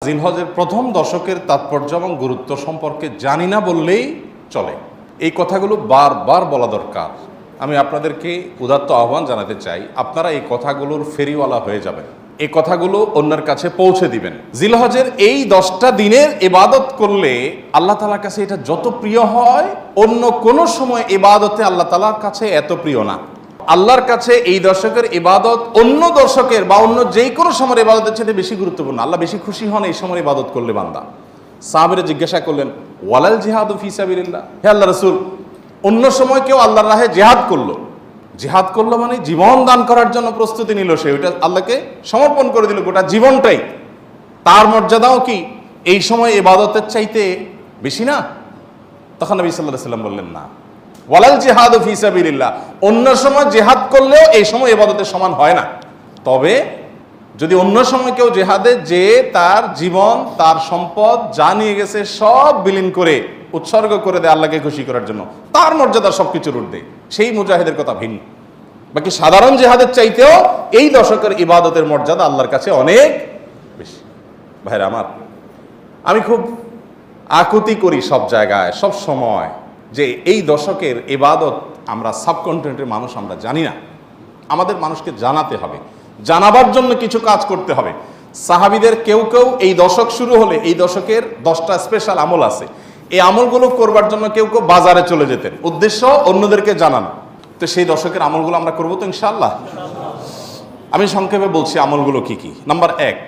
জিলহজের প্রথম দশকের তাৎপর্য এবং গুরুত্ব সম্পর্কে জানি না বললেই চলে। এই কথাগুলো বারবার বলা দরকার। আমি আপনাদেরকে উদাত্ত আহ্বান জানাতে চাই, আপনারা এই কথাগুলোর ফেরিওয়ালা হয়ে যাবেন, এই কথাগুলো অন্যের কাছে পৌঁছে দিবেন। জিলহজের এই 10টা দিনের ইবাদত করলে আল্লাহ তাআলার কাছে এটা যত প্রিয় হয়, অন্য কোনো সময় ইবাদতে আল্লাহ তাআলার কাছে এত প্রিয় না। আল্লাহর কাছে এই দশকের ইবাদত অন্য দশকের বা অন্য যেই কোনো সময়ের ইবাদতের চেয়ে বেশি গুরুত্বপূর্ণ। আল্লাহ বেশি খুশি হন এই সময় ইবাদত করলে বান্দা। সাহাবীরা জিজ্ঞাসা করলেন, ওয়ালাল জিহাদু ফি সাবিলিল্লাহ, হে আল্লাহ রাসূল, অন্য সময় কেউ আল্লাহর রাহে জিহাদ করলো, জিহাদ করলো মানে জীবন দান করার জন্য প্রস্তুতি নিল, সে ওইটা আল্লাহকে সমর্পণ করে দিল গোটা জীবনটাই, তার মর্যাদাও কি এই সময় ইবাদতের চাইতে বেশি না? তখন নবী সাল্লাল্লাহু আলাইহি ওয়াসাল্লাম বললেন, না, ওয়ালাল জিহাদু ফি সাবিলিল্লাহ, অন্য সময় জিহাদ করলেও এই সময় ইবাদতের সমান হয় না। তবে যদি অন্য সময় কেউ জিহাদে যে তার জীবন তার সম্পদ যা নিয়ে গেছে সব বিলীন করে উৎসর্গ করে দেয় আল্লাহকে খুশি করার জন্য, তার মর্যাদা সবকিছুর ঊর্ধ্বে, সেই মুজাহিদের কথা ভিন্ন। বাকি সাধারণ জিহাদের চাইতেও এই দশকের ইবাদতের মর্যাদা আল্লাহর কাছে অনেক বেশি। ভাইরা আমার, আমি খুব আকুতি করি সব জায়গায় সব সময় যে এই দশকের ইবাদত আমরা সাবকন্টিনেন্টের মানুষ আমরা জানি না। আমাদের মানুষকে জানাতে হবে, জানাবার জন্য কিছু কাজ করতে হবে। সাহাবীদের কেউ কেউ এই দশক শুরু হলে এই দশকের 10টা স্পেশাল আমল আছে, এই আমলগুলো করবার জন্য কেউ কেউ বাজারে চলে যেতেন, উদ্দেশ্য অন্যদেরকে জানানো। তো সেই দশকের আমলগুলো আমরা করবো তো ইনশাআল্লাহ। আমি সংক্ষেপে বলছি আমলগুলো কি কি। নাম্বার 1,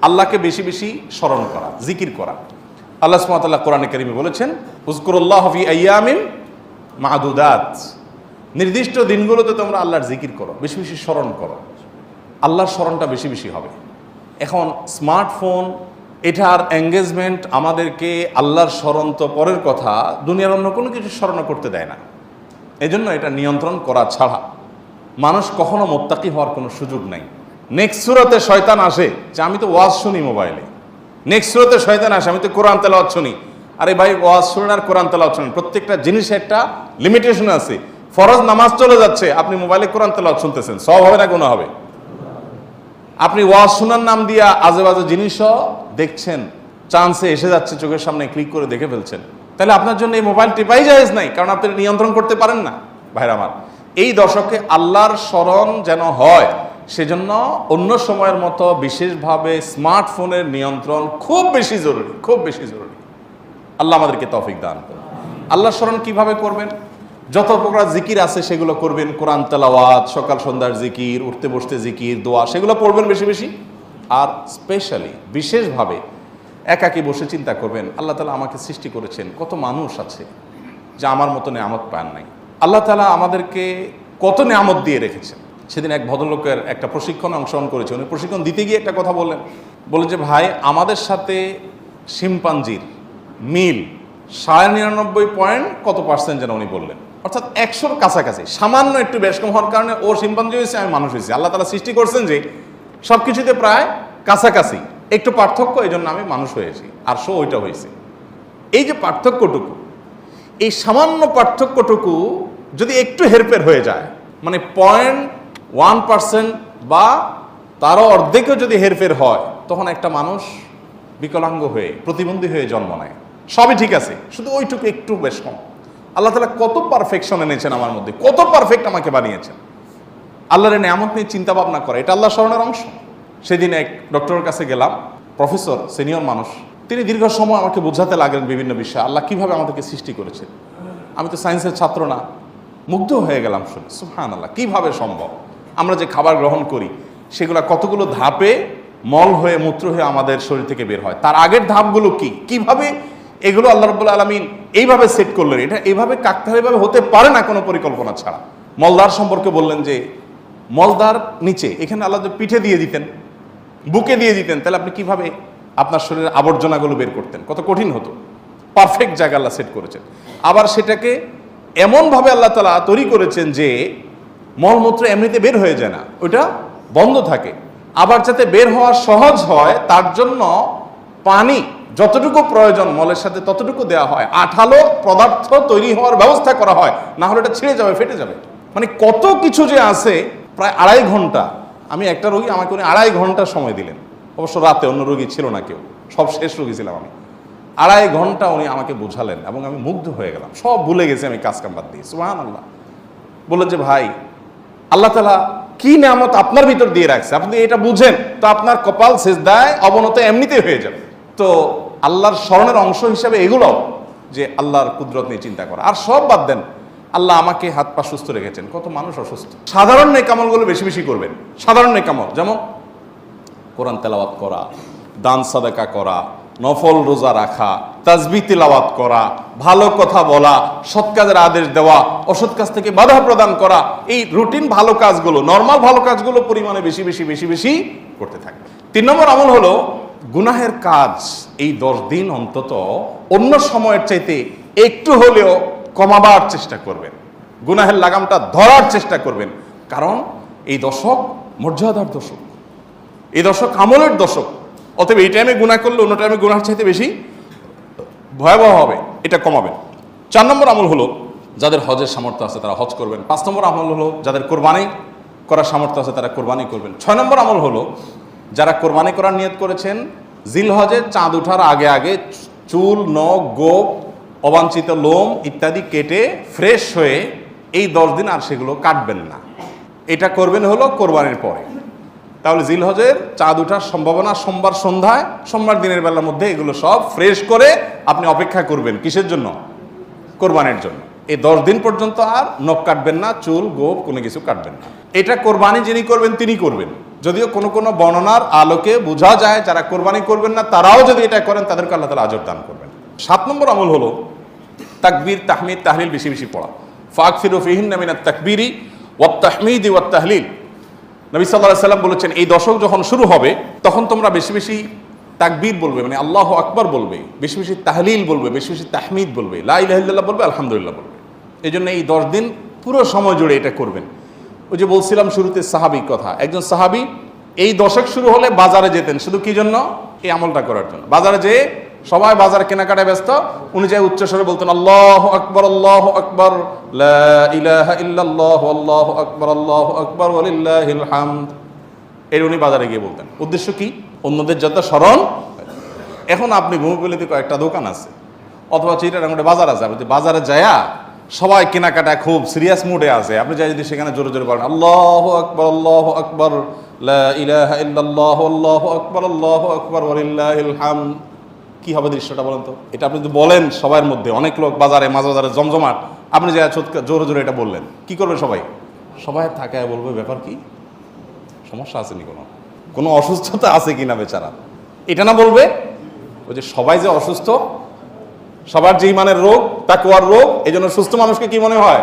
আল্লাহকে বেশি বেশি স্মরণ করা, জিকির করা। আল্লাহ সুবহানাহু ওয়া তাআলা কোরআনে কারীমে বলেছেন, উযকুরুল্লাহ ফি আইয়ামিন মা'দুদাত, নির্দিষ্ট দিনগুলোতে তোমরা আল্লাহর জিকির করো, বেশি বেশি স্মরণ করো, আল্লাহর স্মরণটা বেশি বেশি হবে। এখন স্মার্টফোন, এটার এঙ্গেজমেন্ট আমাদেরকে আল্লাহর স্মরণ তো পরের কথা, দুনিয়ার অন্য কোনো কিছু স্মরণ করতে দেয় না। এজন্য এটা নিয়ন্ত্রণ করা ছাড়া মানুষ কখনো মুত্তাকি হওয়ার কোনো সুযোগ নাই। নেক্সট সূরাতে শয়তান আসে যে আমি তো ওয়াজ শুনি মোবাইলে, নেক্সট সূরাতে শয়তান আসে আমি তো কোরআন তেলাওয়াত শুনি। আরে ভাই, ওয়াজ শুনেন আর কোরআন তেলাওয়াত শুনেন, প্রত্যেকটা জিনিসে একটা লিমিটেশন আছে। ফরজ নামাজ চলে যাচ্ছে, আপনি মোবাইলে কোরআন তেলাওয়াত শুনতেছেন, সওয়াব হবে না গুনাহ হবে? আপনি ওয়াজ শোনার নাম দিয়া আজে বাজে জিনিসও দেখছেন, চান্সে এসে যাচ্ছে চোখের সামনে, ক্লিক করে দেখে ফেলছেন, তাহলে আপনার জন্য এই মোবাইল টিপাই জায়েজ নাই, কারণ আপনি নিয়ন্ত্রণ করতে পারেন না। ভাইরা আমার, এই দশকে আল্লাহর স্মরণ যেন হয়, সেজন্য অন্য সময়ের মতো বিশেষভাবে স্মার্টফোনের নিয়ন্ত্রণ খুব বেশি জরুরি, খুব বেশি জরুরি। আল্লাহ আমাদেরকে তৌফিক দান করুন। আল্লাহর স্মরণ কিভাবে করবেন? যত প্রকার জিকির আছে সেগুলো করবেন, কোরআন তেলাওয়াত, সকাল সন্ধ্যার জিকির, উঠতে বসতে জিকির, দোয়া, সেগুলো পড়বেন বেশি বেশি। আর স্পেশালি বিশেষভাবে একাকী বসে চিন্তা করবেন, আল্লাহ তাআলা আমাকে সৃষ্টি করেছেন, কত মানুষ আছে যে আমার মতো নেয়ামত পান নাই, আল্লাহ তাআলা আমাদেরকে কত নেয়ামত দিয়ে রেখেছেন। সেদিন এক ভদ্রলোকের একটা প্রশিক্ষণে অংশগ্রহণ করেছে, উনি প্রশিক্ষণ দিতে গিয়ে একটা কথা বললেন যে ভাই, আমাদের সাথে শিম্পাঞ্জির মিল 99.9 কত পার্সেন্ট যেন উনি বললেন, অর্থাৎ 100-র কাছাকাছি, সামান্য একটু বেশ কম হওয়ার কারণে ও শিম্পাঞ্জি হয়েছে, আমি মানুষ হয়েছি। আল্লাহ তাআলা সৃষ্টি করছেন যে সব কিছুতে প্রায় কাছাকাছি, একটু পার্থক্য, এই জন্য আমি মানুষ হয়েছি আর সো ওইটা হয়েছে। এই যে পার্থক্যটুকু, এই সামান্য পার্থক্যটুকু যদি একটু হেরফের হয়ে যায়, মানে 0.1% বা তারও অর্ধেকও যদি হেরফের হয়, তখন একটা মানুষ বিকলাঙ্গ হয়ে, প্রতিবন্ধী হয়ে জন্ম নেয়। সবই ঠিক আছে, শুধু ওইটুকু একটু বেশ কম। আল্লাহ তাআলা কত পারফেকশন এনেছেন আমার মধ্যে, কত পারফেক্ট আমাকে বানিয়েছেন। আল্লাহর নেয়ামত নিয়ে চিন্তা ভাবনা করে, এটা আল্লাহ স্মরণের অংশ। সেদিন এক ডক্টরের কাছে গেলাম, প্রফেসর, সিনিয়র মানুষ, তিনি দীর্ঘ সময় আমাকে বোঝাতে লাগলেন বিভিন্ন বিষয়, আল্লাহ কিভাবে আমাদেরকে সৃষ্টি করেছেন। আমি তো সায়েন্সের ছাত্র না, মুগ্ধ হয়ে গেলাম শুনে, সুবহানাল্লাহ, কিভাবে সম্ভব? আমরা যে খাবার গ্রহণ করি সেগুলো কতগুলো ধাপে মল হয়ে, মূত্র হয়ে আমাদের শরীর থেকে বের হয়, তার আগের ধাপগুলো কি, কিভাবে এগুলো আল্লাহ রাব্বুল আলামিন এইভাবে সেট করলেন। এটা এইভাবে কাকতালীয়ভাবে হতে পারে না কোনো পরিকল্পনা ছাড়া। মলদার সম্পর্কে বললেন যে মলদার নিচে, এখানে আল্লাহ পিঠে দিয়ে দিতেন, বুকে দিয়ে দিতেন, তাহলে আপনি কিভাবে আপনার শরীরের আবর্জনাগুলো বের করতেন? কত কঠিন হতো। পারফেক্ট জায়গা আল্লাহ সেট করেছেন। আবার সেটাকে এমনভাবে আল্লাহ তাআলা তৈরি করেছেন যে মলমূত্র এমনিতে বের হয়ে যায় না, ওইটা বন্ধ থাকে। আবার যাতে বের হওয়া সহজ হয় তার জন্য পানি যতটুকু প্রয়োজন মলের সাথে ততটুকু দেওয়া হয়, আঠালো পদার্থ তৈরি হওয়ার ব্যবস্থা করা হয়, না হলে এটা ছিঁড়ে যাবে, ফেটে যাবে। মানে কত কিছু যে আছে। প্রায় 2.5 ঘন্টা, আমি একটা রোগী, আমাকে উনি 2.5 ঘন্টা সময় দিলেন, অবশ্য রাতে, অন্য রোগী ছিল না কেউ। সব শেষ রোগী ছিলাম আমি। 2.5 ঘন্টা উনি আমাকে বোঝালেন এবং আমি মুগ্ধ হয়ে গেলাম, সব ভুলে গেছি আমি কাজ কাম বাদ দিয়ে। সুবহানাল্লাহ। বললেন যে ভাই, আল্লাহ তাআলা কি নিয়ামত আপনার ভিতর দিয়ে রাখছে, আপনি এটা বুঝেন তো আপনার কপাল সিজদায় অবনত এমনিতেই হয়ে যাবে। তো আল্লাহর স্মরণের অংশ হিসাবে এগুলো, যে আল্লাহর কুদরত নিয়ে চিন্তা করা। আর সব বাদ দেন, আল্লাহ আমাকে হাত পা সুস্থ রেখেছেন, কত মানুষ অসুস্থ। সাধারণ নেকামলগুলো বেশি বেশি করবেন। সাধারণ নেকামল যেমন কোরআন তেলাওয়াত করা, দান সাদাকা করা, নফল রোজা রাখা, তাসবিহ তিলাওয়াত করা, ভালো কথা বলা, সৎ কাজের আদেশ দেওয়া, অসৎ কাজ থেকে বাধা প্রদান করা, এই রুটিন ভালো কাজগুলো, নর্মাল ভালো কাজগুলো পরিমাণে বেশি বেশি বেশি বেশি করতে থাকবে। 3 নম্বর আমল হলো গুনাহের কাজ এই 10 দিন অন্তত অন্য সময়ের চাইতে একটু হলেও কমাবার চেষ্টা করবেন, গুনাহের লাগামটা ধরার চেষ্টা করবেন। কারণ এই দশক মর্যাদার দশক, এই দশক আমলের দশক। অতএব এই টাইমে গুনাহ করলে অন্য টাইমে গুনাহের চাইতে বেশি ভয়াবহ হবে, এটা কমাবেন। 4 নম্বর আমল হলো যাদের হজের সামর্থ্য আছে তারা হজ করবেন। 5 নম্বর আমল হলো যাদের কোরবানি করার সামর্থ্য আছে তারা কোরবানি করবেন। 6 নম্বর আমল হলো যারা কোরবানি করার নিয়ত করেছেন জিলহজের চাঁদ ওঠার আগে আগে চুল, নখ, গোপ, অবাঞ্ছিত লোম ইত্যাদি কেটে ফ্রেশ হয়ে এই 10 দিন আর সেগুলো কাটবেন না। এটা করবেন হলো কোরবানির পরে। তাহলে জিলহজের চাঁদ ওঠার সম্ভাবনা সোমবার সন্ধ্যায়, সোমবার দিনের বেলার মধ্যে এগুলো সব ফ্রেশ করে আপনি অপেক্ষা করবেন কিসের জন্য? কোরবানির জন্য। এই 10 দিন পর্যন্ত আর নখ কাটবেন না, চুল, গোপ কোনো কিছু কাটবেন না। এটা কোরবানি যিনি করবেন তিনি করবেন। যদিও কোনো কোনো বর্ণনার আলোকে বোঝা যায় যারা কোরবানি করবেন না তারাও যদি এটা করেন তাদেরকে আল্লাহ তাআলা আজর দান করবেন। 7 নম্বর আমল হলো তাকবীর, তাহমিদ, তাহলিল বেশি বেশি পড়া। ফাকফিরু ফিহিন্না মিনাত তাকবীরি ওয়াত তাহমিদি ওয়াত তাহলিল। নবী সাল্লাল্লাহু আলাইহি সাল্লাম বলেছেন এই দশক যখন শুরু হবে তখন তোমরা বেশি বেশি তাকবীর বলবে, মানে আল্লাহু আকবার বলবে, বেশি বেশি তাহলিল বলবে, বেশি বেশি তাহমিদ বলবে, লা ইলাহা ইল্লাল্লাহ বলবে, আলহামদুলিল্লাহ বলবে। এই জন্য এই 10 দিন পুরো সময় জুড়ে এটা করবেন। ওই যে বলছিলাম শুরুতে সাহাবীর কথা, একজন সাহাবী এই দশক শুরু হলে বাজারে যেতেন শুধু কি জন্য? এই আমলটা করার জন্য। বাজারে যেয়ে সবাই বাজারে কেনাকাটায় ব্যস্ত, উনি যাই উচ্চস্বরে বলতেন আল্লাহু আকবার, আল্লাহু আকবার, লা ইলাহা ইল্লাল্লাহু, আল্লাহু আকবার, আল্লাহু আকবার, ওয়ালিল্লাহিল হামদ। এর উনি বাজারে গিয়ে বলতেন। উদ্দেশ্য কি? অন্যদের যাতে স্মরণ। এখন আপনি ভূমিপল্লীতে কয়েকটা দোকান আছে অথবা চিটাগাংয়ে বাজার আছে, আপনি বাজারে যায়া সবাই কেনাকাটায় খুব সিরিয়াস মুডে আছে, আপনি যাই যদি সেখানে জোরে জোরে বলেন আল্লাহু আকবার, আল্লাহু আকবার, লা ইলাহা ইল্লাল্লাহু, আল্লাহু আকবার, আল্লাহু আকবার, ওয়ালিল্লাহিল হামদ, কি হবে দৃশ্যটা বলেন তো? এটা আপনি যদি বলেন সবার মধ্যে, অনেক লোক বাজারে, মাঝ বাজারে জমজমাট, আপনি যাই জোরে জোরে এটা বললেন, কি করবে সবাই? সবাই তাকায় বলবে ব্যাপার কি, সমস্যা আছে নি, কোনো অসুস্থতা আছে কিনা বেচারা, এটা না বলবে? ওই যে সবাই যে অসুস্থ, সবার যে ইমানের রোগ, তাকওয়ার রোগ, এই জন্য সুস্থ মানুষকে কি মনে হয়?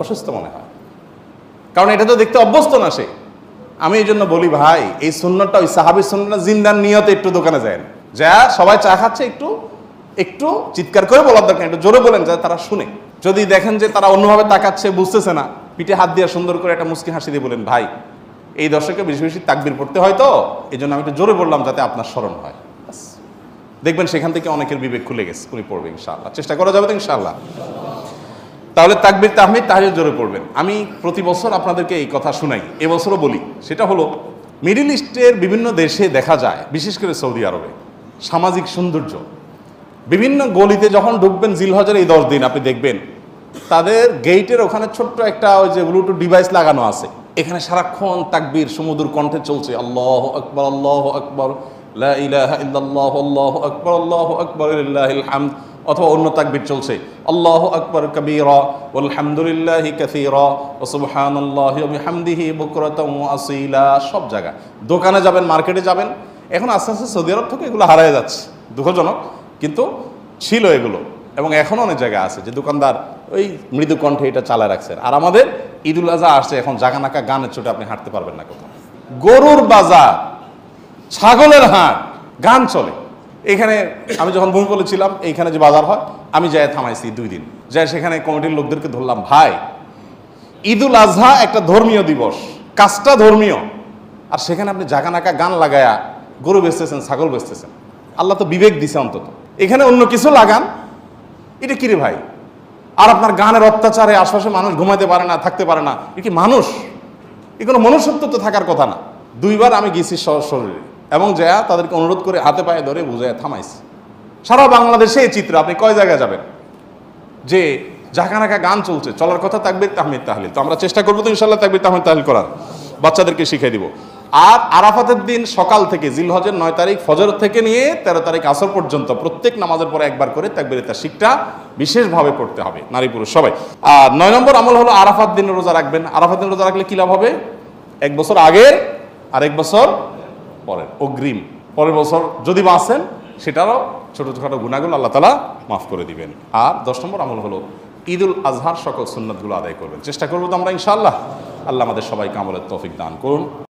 অসুস্থ মনে হয়। কারণ এটা তো দেখতে অভ্যস্ত না সে। আমি এই জন্য বলি ভাই, এই সুন্নতটা ওই সাহাবীর সুন্নতটা জিন্দার নিয়তে একটু দোকানে যায়, যা সবাই চা খাচ্ছে একটু একটু চিৎকার করে বলার দরকার, একটু জোরে বলেন যাতে তারা শুনে। যদি দেখেন যে তারা অন্যভাবে তাকাচ্ছে, বুঝতেছে না, পিঠে হাত দিয়ে সুন্দর করে একটা মুচকি হাসি দিয়ে বলেন ভাই এই দর্শকে বেশি বেশি তাকবীর পড়তে হয় তো এই জন্য আমি একটু জোরে বললাম যাতে আপনার স্মরণ হয়। দেখবেন সেখান থেকে অনেকের বিবেক খুলে গেছে, উনি পড়বে ইনশাআল্লাহ। চেষ্টা করা যাবে তো ইনশাআল্লাহ। তাহলে তাকবীর, তাহমিদ, তাহলিল জোরে পড়বেন। আমি প্রতি বছর আপনাদেরকে এই কথা শুনাই, এবছরও বলি। সেটা হলো মিডল ইস্টের বিভিন্ন দেশে দেখা যায়, বিশেষ করে সৌদি আরবে, সামাজিক সৌন্দর্য। বিভিন্ন গলিতে যখন ঢুকবেন জিলহজের এই 10 দিন আপনি দেখবেন তাদের গেইটের ওখানে ছোট্ট একটা ওই যে ব্লুটুথ ডিভাইস লাগানো আছে, এখানে সারাক্ষণ তাকবীর সুমধুর কণ্ঠে চলছে, আল্লাহু আকবার, আল্লাহু আকবার, লা ইলাহা ইল্লাল্লাহু, আল্লাহু আকবার, আল্লাহু আকবার, লিল্লাহিল হামদ। অথবা অন্য তাকবীর চলছে, আল্লাহু আকবার কাবীরা ওয়ালহামদুলিল্লাহি কাসীরা ওয়া সুবহানাল্লাহি ওয়া বিহামদিহি বুকরাতাও ওয়া আসীলা। সব জায়গা, দোকানে যাবেন, মার্কেটে যাবেন, এখন আস্তে আস্তে সৌদি আরব থেকে এগুলো হারিয়ে যাচ্ছে, দুঃখজনক, কিন্তু ছিল এগুলো। এবং এখনও অনেক জায়গা আছে যে দোকানদার ওই মৃদু কণ্ঠে এটা চালায় রাখছেন। আর আমাদের ঈদুল আজহা আসছে, এখন জাগানাকা গানের চোটে আপনি হাঁটতে পারবেন না কোথাও। গরুর বাজার, ছাগলের হাট, গান চলে। এখানে আমি যখন ভূমিপল্লী ছিলাম, এইখানে যে বাজার হয়, আমি যাই থামাইছি 2 দিন, যাই সেখানে কমিটির লোকদেরকে ধরলাম, ভাই ঈদুল আজহা একটা ধর্মীয় দিবস, কাজটা ধর্মীয়, আর সেখানে আপনি জাগানাকা গান লাগায়া গরু বেচতেছেন, ছাগল বেচতেছেন। আল্লাহ তো বিবেক দিছে অন্তত, এখানে অন্য কিছু লাগান, এটা কিরে ভাই? আর আপনার গানের অত্যাচারে আশপাশে মানুষ ঘুমাইতে পারে না, থাকতে পারে না, এ কি মানুষ? এ কোনো মনুষ্যত্ব তো থাকার কথা না। 2বার আমি গেছি শরীরে, এবং যা তাদেরকে অনুরোধ করে হাতে পায়ে ধরে বুঝায় থামাইছি। সারা বাংলাদেশে এই চিত্র, আপনি কয় জায়গায় যাবেন যে জাকানাকা গান চলছে, চলার কথা তাকবীর তাহমিদ তাহলিল। তো আমরা চেষ্টা করবো তো ইনশাল্লাহ তাকবীর তাহমিদ তাহলিল করার, বাচ্চাদেরকে শিখিয়ে দিব। আর আরাফাতের দিন সকাল থেকে জিলহজের 9 তারিখ ফজর থেকে নিয়ে 13 তারিখ আসর পর্যন্ত প্রত্যেক নামাজের পরে একবার করে তাকবীরে তাশরিকটা বিশেষভাবে পড়তে হবে, নারী পুরুষ সবাই। আর 9 নম্বর আমল হলো আরাফাত দিন রোজা রাখবেন। আরাফাত দিন রোজা রাখলে কি লাভ হবে? 1 বছর আগের আর 1 বছর পরের অগ্রিম, পরের বছর যদি বাঁচেন সেটারও ছোটোখাটো গুনাহগুলো আল্লাহ তাআলা মাফ করে দিবেন। আর 10 নম্বর আমল হলো ঈদুল আজহার সকল সুন্নাতগুলো আদায় করবেন। চেষ্টা করবো তো আমরা ইনশাআল্লাহ। আল্লাহ আমাদের সবাইকে আমলের তৌফিক দান করুন।